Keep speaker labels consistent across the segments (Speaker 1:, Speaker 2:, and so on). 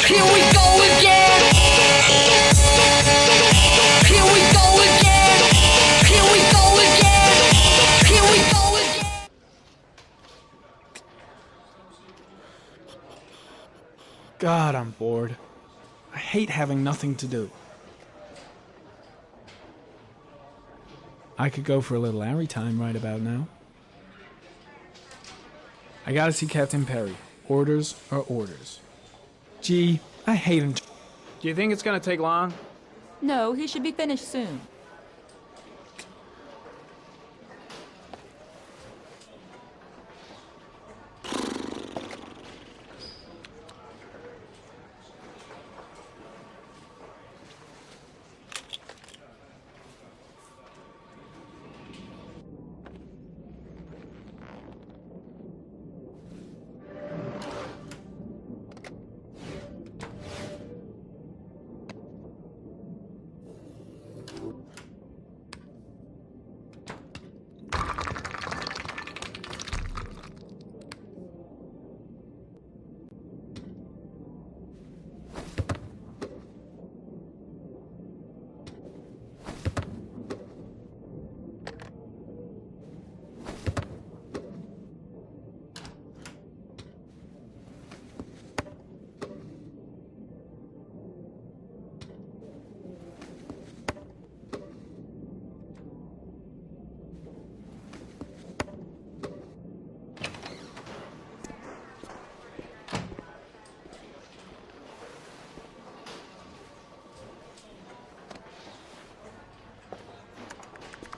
Speaker 1: Here we go again. Here we go again. Here we go again. Here we go again.
Speaker 2: God, I'm bored. I hate having nothing to do. I could go for a little Larry time right about now. I gotta see Captain Perry. Orders are orders. Gee, I hate him. Do you think it's gonna take long?
Speaker 3: No, he should be finished soon.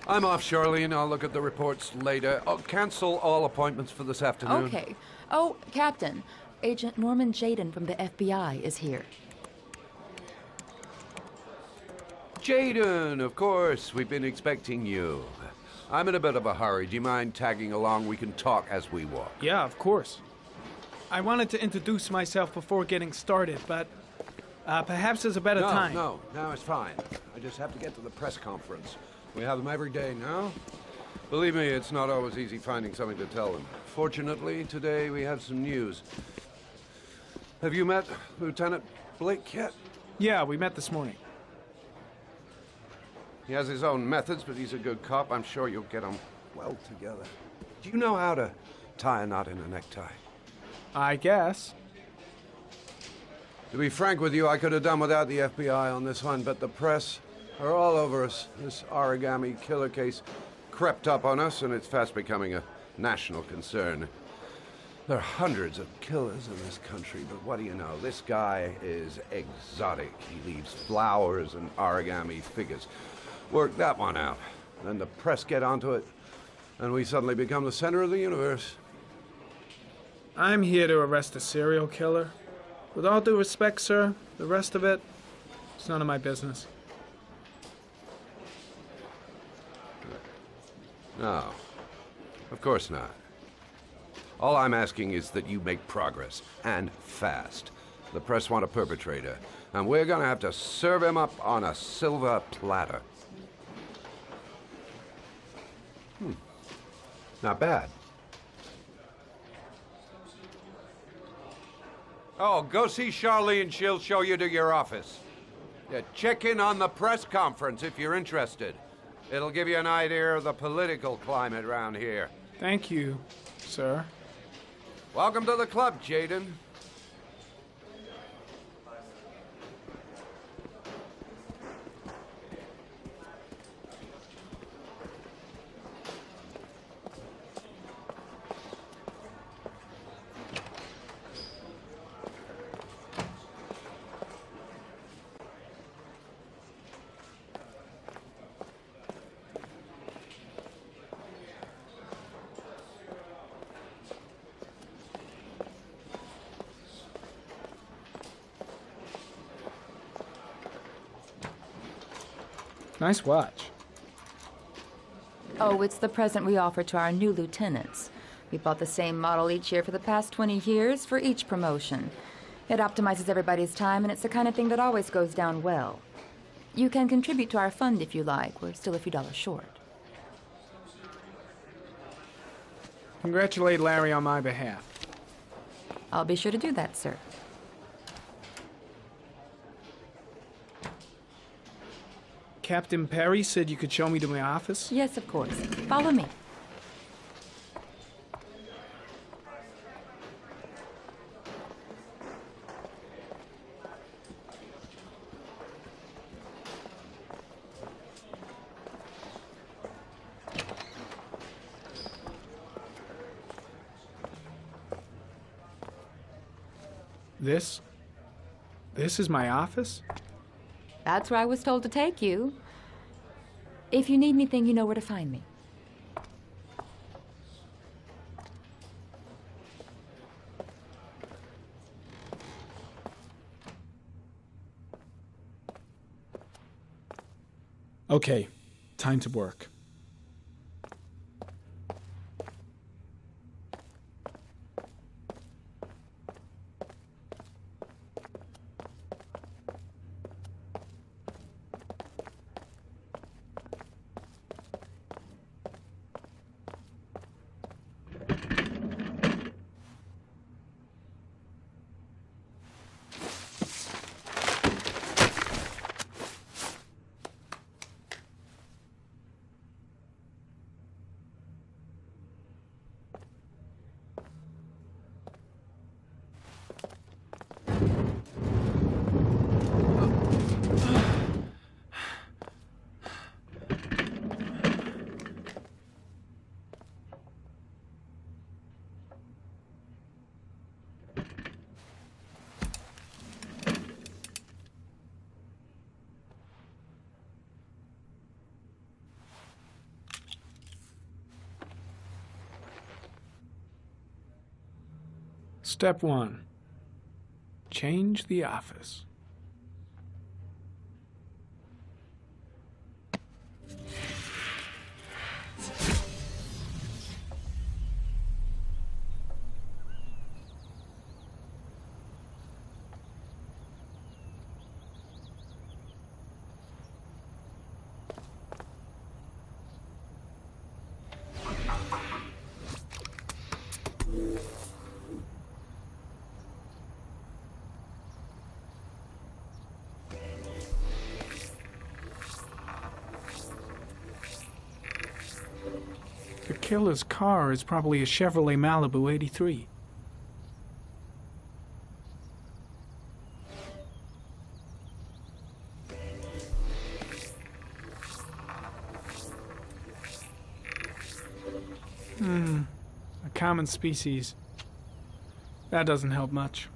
Speaker 4: I'm off, Charlene. I'll look at the reports later. I'll cancel all appointments for this afternoon.
Speaker 3: Okay. Oh, Captain, Agent Norman Jaden from the FBI is here.
Speaker 4: Jaden, of course. We've been expecting you. I'm in a bit of a hurry. Do you mind tagging along? We can talk as we walk.
Speaker 2: Yeah, of course. I wanted to introduce myself before getting started, but perhaps there's a better time.
Speaker 4: No, it's fine. I just have to get to the press conference. We have them every day now. Believe me, it's not always easy finding something to tell them. Fortunately, today we have some news. Have you met Lieutenant Blake yet?
Speaker 2: Yeah, we met this morning.
Speaker 4: He has his own methods, but he's a good cop. I'm sure you'll get on well together. Do you know how to tie a knot in a necktie?
Speaker 2: I guess.
Speaker 4: To be frank with you, I could have done without the FBI on this one, but the press are all over us. This origami killer case crept up on us, and it's fast becoming a national concern. There are hundreds of killers in this country, but what do you know? This guy is exotic. He leaves flowers and origami figures. Work that one out. Then the press get onto it, and we suddenly become the center of the universe.
Speaker 2: I'm here to arrest a serial killer. With all due respect, sir, the rest of it, it's none of my business.
Speaker 4: No, of course not. All I'm asking is that you make progress, and fast. The press want a perpetrator, and we're gonna have to serve him up on a silver platter. Not bad. Oh, go see Charlene. She'll show you to your office. Yeah, check in on the press conference if you're interested. It'll give you an idea of the political climate around here.
Speaker 2: Thank you, sir.
Speaker 4: Welcome to the club, Jaden.
Speaker 2: Nice watch.
Speaker 3: Oh, it's the present we offer to our new lieutenants. We bought the same model each year for the past 20 years for each promotion. It optimizes everybody's time, and it's the kind of thing that always goes down well. You can contribute to our fund if you like. We're still a few dollars short.
Speaker 2: Congratulate Larry on my behalf.
Speaker 3: I'll be sure to do that, sir.
Speaker 2: Captain Perry said you could show me to my office?
Speaker 3: Yes, of course. Follow me.
Speaker 2: This is my office?
Speaker 3: That's where I was told to take you. If you need anything, you know where to find me.
Speaker 2: Okay, time to work. Step 1. Change the office. The killer's car is probably a Chevrolet Malibu 83. A common species. That doesn't help much.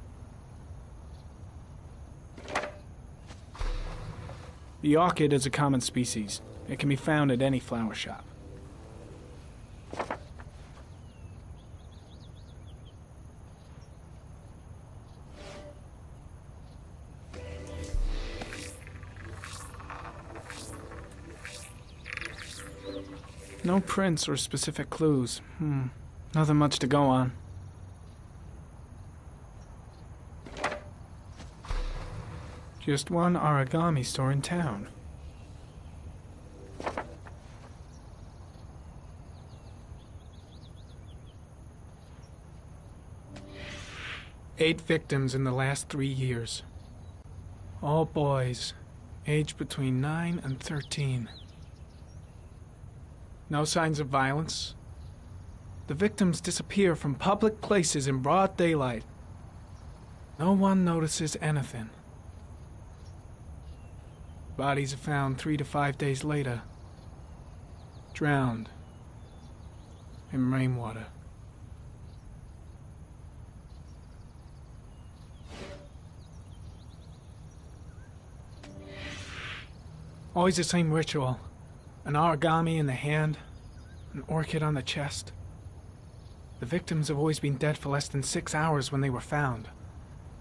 Speaker 2: The orchid is a common species. It can be found at any flower shop. No prints or specific clues. Nothing much to go on. Just one origami store in town. Eight victims in the last 3 years. All boys, aged between 9 and 13. No signs of violence. The victims disappear from public places in broad daylight. No one notices anything. Bodies are found 3 to 5 days later, drowned in rainwater. Always the same ritual. An origami in the hand, an orchid on the chest. The victims have always been dead for less than 6 hours when they were found,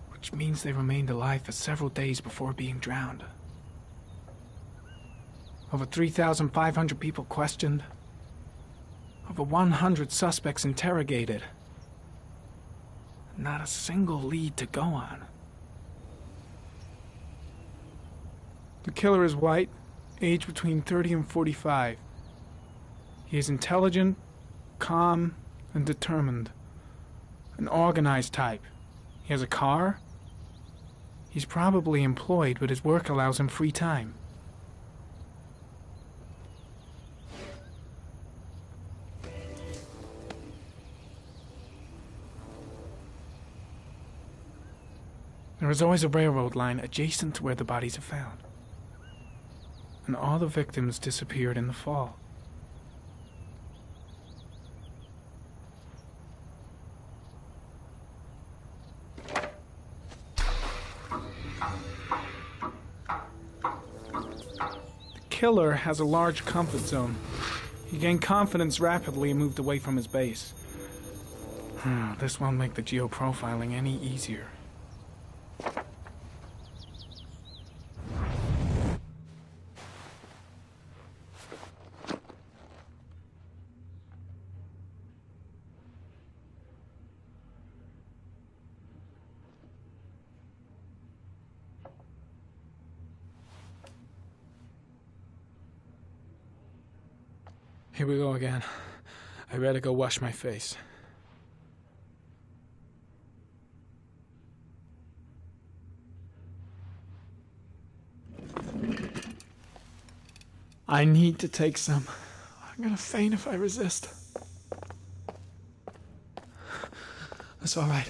Speaker 2: which means they remained alive for several days before being drowned. Over 3,500 people questioned. Over 100 suspects interrogated. Not a single lead to go on. The killer is white, aged between 30 and 45. He is intelligent, calm, and determined. An organized type. He has a car. He's probably employed, but his work allows him free time. There was always a railroad line adjacent to where the bodies are found. And all the victims disappeared in the fall. The killer has a large comfort zone. He gained confidence rapidly and moved away from his base. This won't make the geoprofiling any easier. Here we go again. I better go wash my face. I need to take some. I'm gonna faint if I resist. That's all right.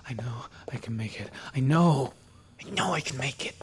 Speaker 2: I know I can make it. I know I can make it.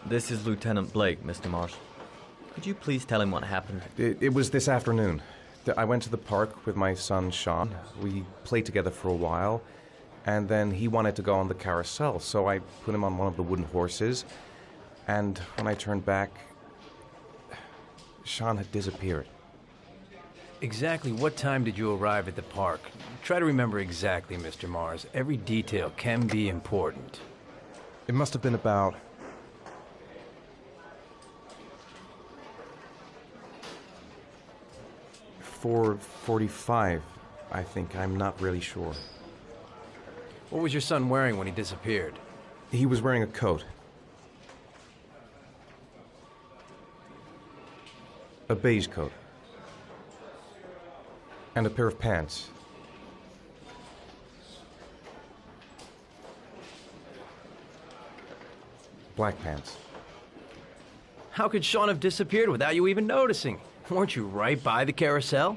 Speaker 5: This is Lieutenant Blake, Mr. Marsh. Could you please tell him what happened?
Speaker 6: It was this afternoon. I went to the park with my son, Sean. We played together for a while, and then he wanted to go on the carousel, so I put him on one of the wooden horses, and when I turned back, Sean had disappeared.
Speaker 7: Exactly what time did you arrive at the park? Try to remember exactly, Mr. Mars. Every detail can be important.
Speaker 6: It must have been about 4:45, I think. I'm not really sure.
Speaker 7: What was your son wearing when he disappeared?
Speaker 6: He was wearing a coat. A beige coat. And a pair of pants. Black pants.
Speaker 7: How could Sean have disappeared without you even noticing? Weren't you right by the carousel?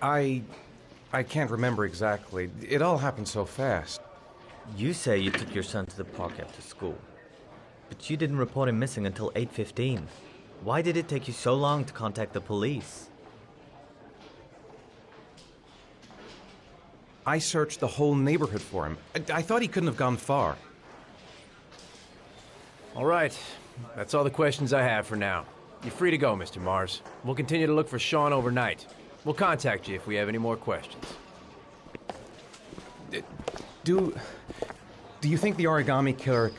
Speaker 6: I can't remember exactly. It all happened so fast.
Speaker 5: You say you took your son to the park after school, but you didn't report him missing until 8:15. Why did it take you so long to contact the police?
Speaker 6: I searched the whole neighborhood for him. I thought he couldn't have gone far.
Speaker 7: All right. That's all the questions I have for now. You're free to go, Mr. Mars. We'll continue to look for Sean overnight. We'll contact you if we have any more questions.
Speaker 6: Do you think the origami killer...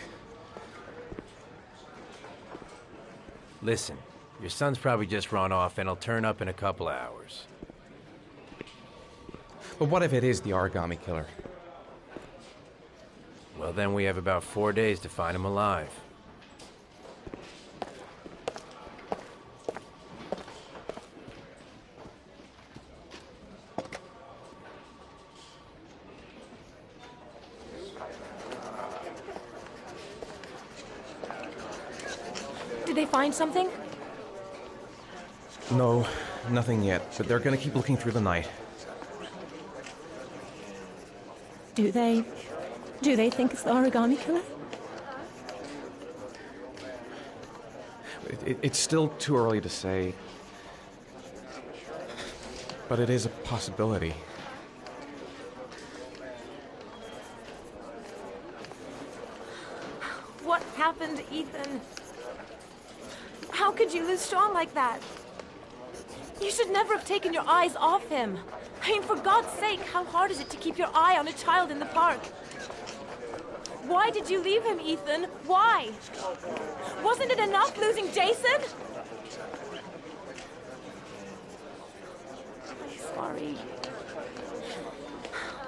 Speaker 7: Listen, your son's probably just run off and he'll turn up in a couple of hours.
Speaker 6: But what if it is the origami killer?
Speaker 7: Well, then we have about 4 days to find him alive.
Speaker 8: Did they find something?
Speaker 6: No, nothing yet, but they're gonna keep looking through the night.
Speaker 8: Do they think it's the origami killer?
Speaker 6: It's still too early to say, but it is a possibility.
Speaker 8: happened, Ethan? How could you lose Sean like that? You should never have taken your eyes off him. I mean, for God's sake, how hard is it to keep your eye on a child in the park? Why did you leave him, Ethan? Why? Wasn't it enough losing Jason? I'm sorry.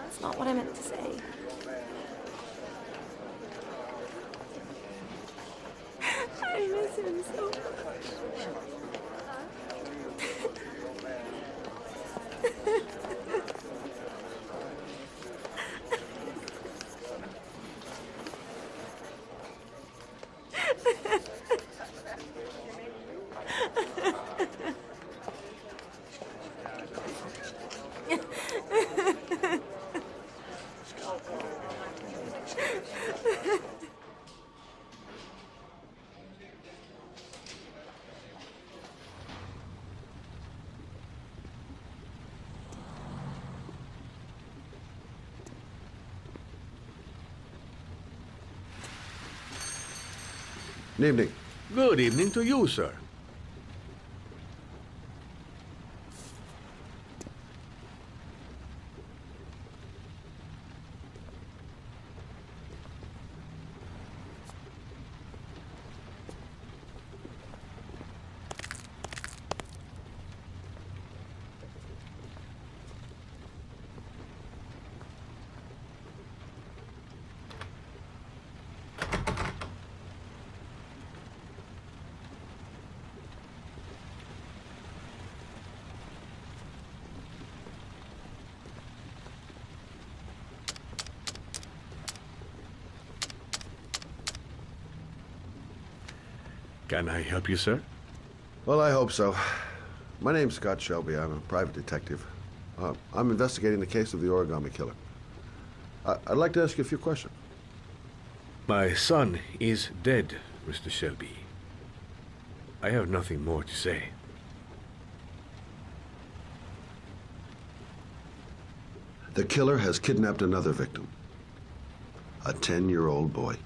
Speaker 8: That's not what I meant to say. I miss him so much.
Speaker 4: Good evening.
Speaker 9: Good evening to you, sir. Can I help you, sir?
Speaker 4: Well, I hope so. My name's Scott Shelby. I'm a private detective. I'm investigating the case of the origami killer. I'd like to ask you a few questions.
Speaker 9: My son is dead, Mr. Shelby. I have nothing more to say.
Speaker 4: The killer has kidnapped another victim. A 10-year-old boy.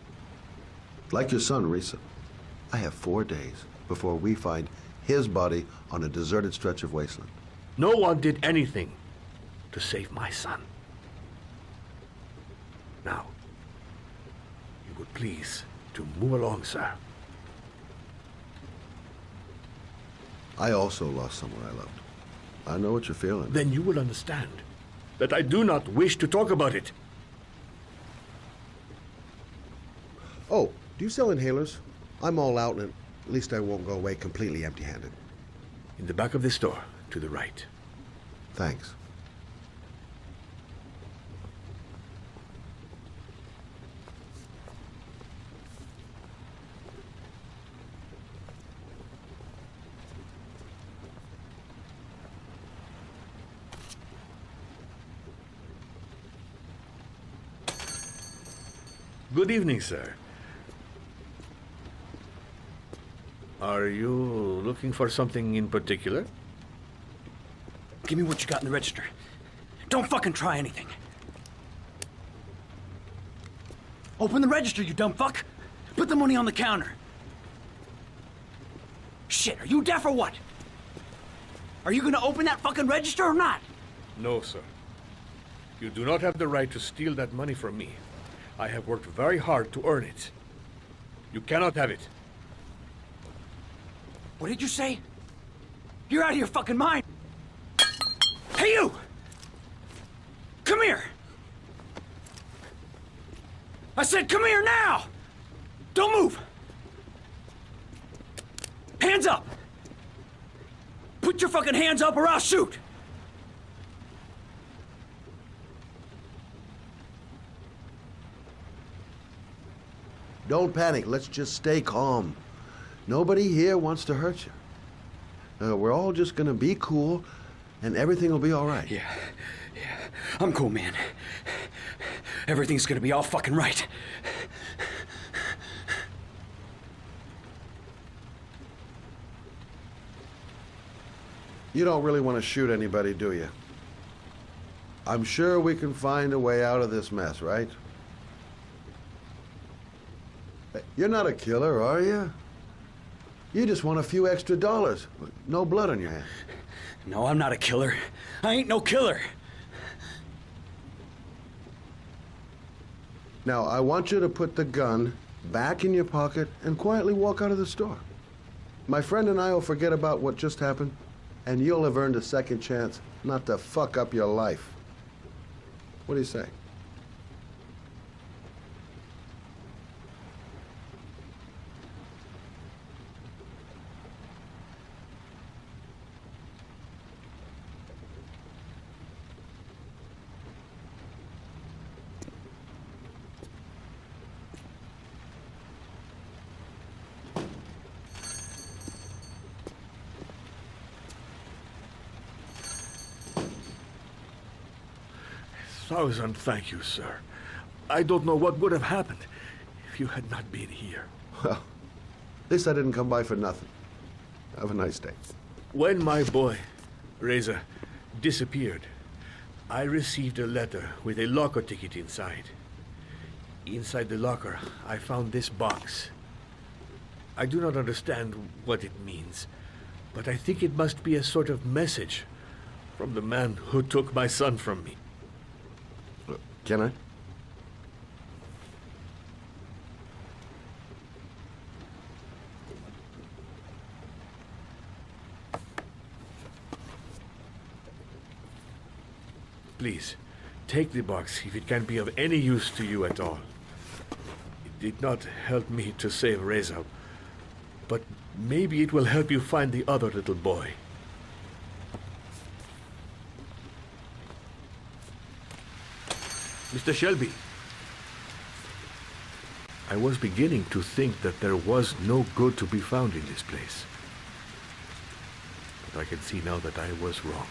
Speaker 4: Like your son, Risa. I have 4 days before we find his body on a deserted stretch of wasteland.
Speaker 9: No one did anything to save my son. Now, you would please to move along, sir.
Speaker 4: I also lost someone I loved. I know what you're feeling.
Speaker 9: Then you will understand that I do not wish to talk about it.
Speaker 4: Oh, do you sell inhalers? I'm all out, and at least I won't go away completely empty-handed.
Speaker 9: In the back of this store, to the right.
Speaker 4: Thanks.
Speaker 9: Good evening, sir. Are you looking for something in particular?
Speaker 10: Give me what you got in the register. Don't fucking try anything. Open the register, you dumb fuck. Put the money on the counter. Shit, are you deaf or what? Are you gonna open that fucking register or not?
Speaker 9: No, sir. You do not have the right to steal that money from me. I have worked very hard to earn it. You cannot have it.
Speaker 10: What did you say? You're out of your fucking mind. Hey, you! Come here! I said come here now! Don't move! Hands up! Put your fucking hands up or I'll shoot!
Speaker 4: Don't panic. Let's just stay calm. Nobody here wants to hurt you. We're all just gonna be cool, and everything will be all right.
Speaker 10: Yeah. I'm cool, man. Everything's gonna be all fucking right.
Speaker 4: You don't really want to shoot anybody, do you? I'm sure we can find a way out of this mess, right? You're not a killer, are you? You just want a few extra dollars. No blood on your hands.
Speaker 10: No, I'm not a killer. I ain't no killer.
Speaker 4: Now, I want you to put the gun back in your pocket and quietly walk out of the store. My friend and I will forget about what just happened, and you'll have earned a second chance not to fuck up your life. What do you say?
Speaker 9: Thousand thank you, sir. I don't know what would have happened if you had not been here.
Speaker 4: Well, at least I didn't come by for nothing. Have a nice day.
Speaker 9: When my boy, Reza, disappeared, I received a letter with a locker ticket inside. Inside the locker, I found this box. I do not understand what it means, but I think it must be a sort of message from the man who took my son from me.
Speaker 4: Can I?
Speaker 9: Please, take the box if it can be of any use to you at all. It did not help me to save Reza, but maybe it will help you find the other little boy. Mr. Shelby, I was beginning to think that there was no good to be found in this place. But I can see now that I was wrong.